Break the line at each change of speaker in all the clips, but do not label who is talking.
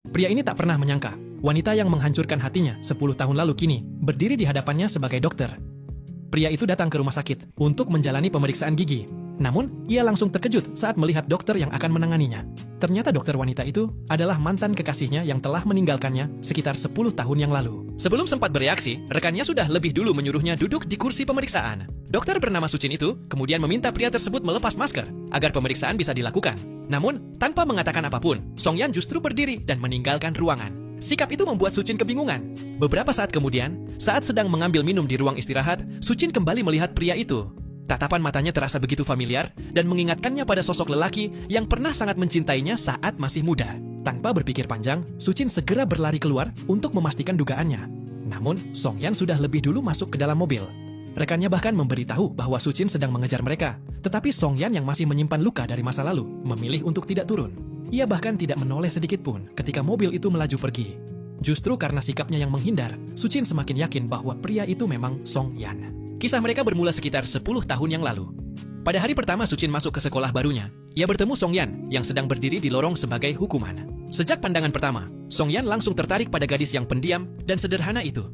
Pria ini tak pernah menyangka, wanita yang menghancurkan hatinya 10 tahun lalu kini berdiri di hadapannya sebagai dokter. Pria itu datang ke rumah sakit untuk menjalani pemeriksaan gigi. Namun, ia langsung terkejut saat melihat dokter yang akan menanganinya. Ternyata dokter wanita itu adalah mantan kekasihnya yang telah meninggalkannya sekitar 10 tahun yang lalu. Sebelum sempat bereaksi, rekannya sudah lebih dulu menyuruhnya duduk di kursi pemeriksaan. Dokter bernama Suchin itu kemudian meminta pria tersebut melepas masker agar pemeriksaan bisa dilakukan. Namun, tanpa mengatakan apapun, Song Yan justru berdiri dan meninggalkan ruangan. Sikap itu membuat Suchin kebingungan. Beberapa saat kemudian, saat sedang mengambil minum di ruang istirahat, Suchin kembali melihat pria itu. Tatapan matanya terasa begitu familiar dan mengingatkannya pada sosok lelaki yang pernah sangat mencintainya saat masih muda. Tanpa berpikir panjang, Suchin segera berlari keluar untuk memastikan dugaannya. Namun, Song Yan sudah lebih dulu masuk ke dalam mobil. Rekannya bahkan memberitahu bahwa Suchin sedang mengejar mereka. Tetapi Song Yan yang masih menyimpan luka dari masa lalu, memilih untuk tidak turun. Ia bahkan tidak menoleh sedikit pun ketika mobil itu melaju pergi. Justru karena sikapnya yang menghindar, Suchin semakin yakin bahwa pria itu memang Song Yan. Kisah mereka bermula sekitar 10 tahun yang lalu. Pada hari pertama Suchin masuk ke sekolah barunya, ia bertemu Song Yan yang sedang berdiri di lorong sebagai hukuman. Sejak pandangan pertama, Song Yan langsung tertarik pada gadis yang pendiam dan sederhana itu.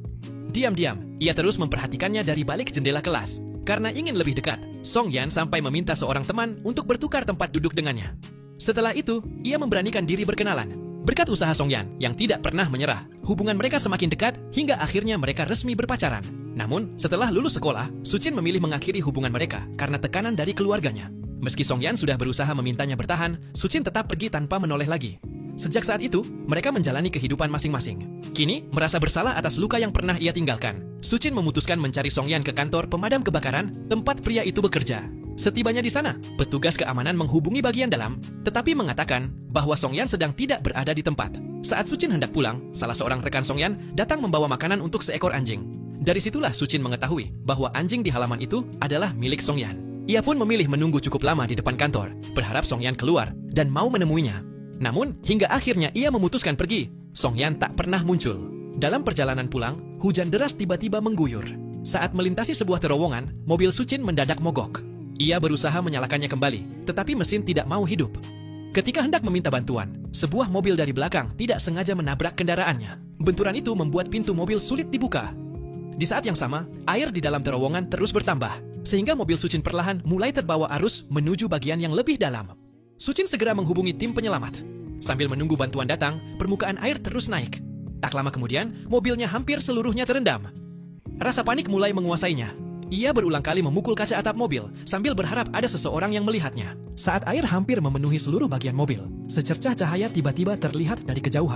Diam-diam, ia terus memperhatikannya dari balik jendela kelas. Karena ingin lebih dekat, Song Yan sampai meminta seorang teman untuk bertukar tempat duduk dengannya. Setelah itu, ia memberanikan diri berkenalan. Berkat usaha Song Yan yang tidak pernah menyerah, hubungan mereka semakin dekat hingga akhirnya mereka resmi berpacaran. Namun, setelah lulus sekolah, Suchin memilih mengakhiri hubungan mereka karena tekanan dari keluarganya. Meski Song Yan sudah berusaha memintanya bertahan, Suchin tetap pergi tanpa menoleh lagi. Sejak saat itu, mereka menjalani kehidupan masing-masing. Kini, merasa bersalah atas luka yang pernah ia tinggalkan, Suchin memutuskan mencari Song Yan ke kantor pemadam kebakaran tempat pria itu bekerja. Setibanya di sana, petugas keamanan menghubungi bagian dalam, tetapi mengatakan bahwa Song Yan sedang tidak berada di tempat. Saat Suchin hendak pulang, salah seorang rekan Song Yan datang membawa makanan untuk seekor anjing. Dari situlah Suchin mengetahui bahwa anjing di halaman itu adalah milik Song Yan. Ia pun memilih menunggu cukup lama di depan kantor, berharap Song Yan keluar dan mau menemuinya. Namun, hingga akhirnya ia memutuskan pergi, Song Yan tak pernah muncul. Dalam perjalanan pulang, hujan deras tiba-tiba mengguyur. Saat melintasi sebuah terowongan, mobil Suchin mendadak mogok. Ia berusaha menyalakannya kembali, tetapi mesin tidak mau hidup. Ketika hendak meminta bantuan, sebuah mobil dari belakang tidak sengaja menabrak kendaraannya. Benturan itu membuat pintu mobil sulit dibuka. Di saat yang sama, air di dalam terowongan terus bertambah, sehingga mobil Suchin perlahan mulai terbawa arus menuju bagian yang lebih dalam. Suchin segera menghubungi tim penyelamat. Sambil menunggu bantuan datang, permukaan air terus naik. Tak lama kemudian, mobilnya hampir seluruhnya terendam. Rasa panik mulai menguasainya. Ia berulang kali memukul kaca atap mobil sambil berharap ada seseorang yang melihatnya. Saat air hampir memenuhi seluruh bagian mobil, secercah cahaya tiba-tiba terlihat dari kejauhan.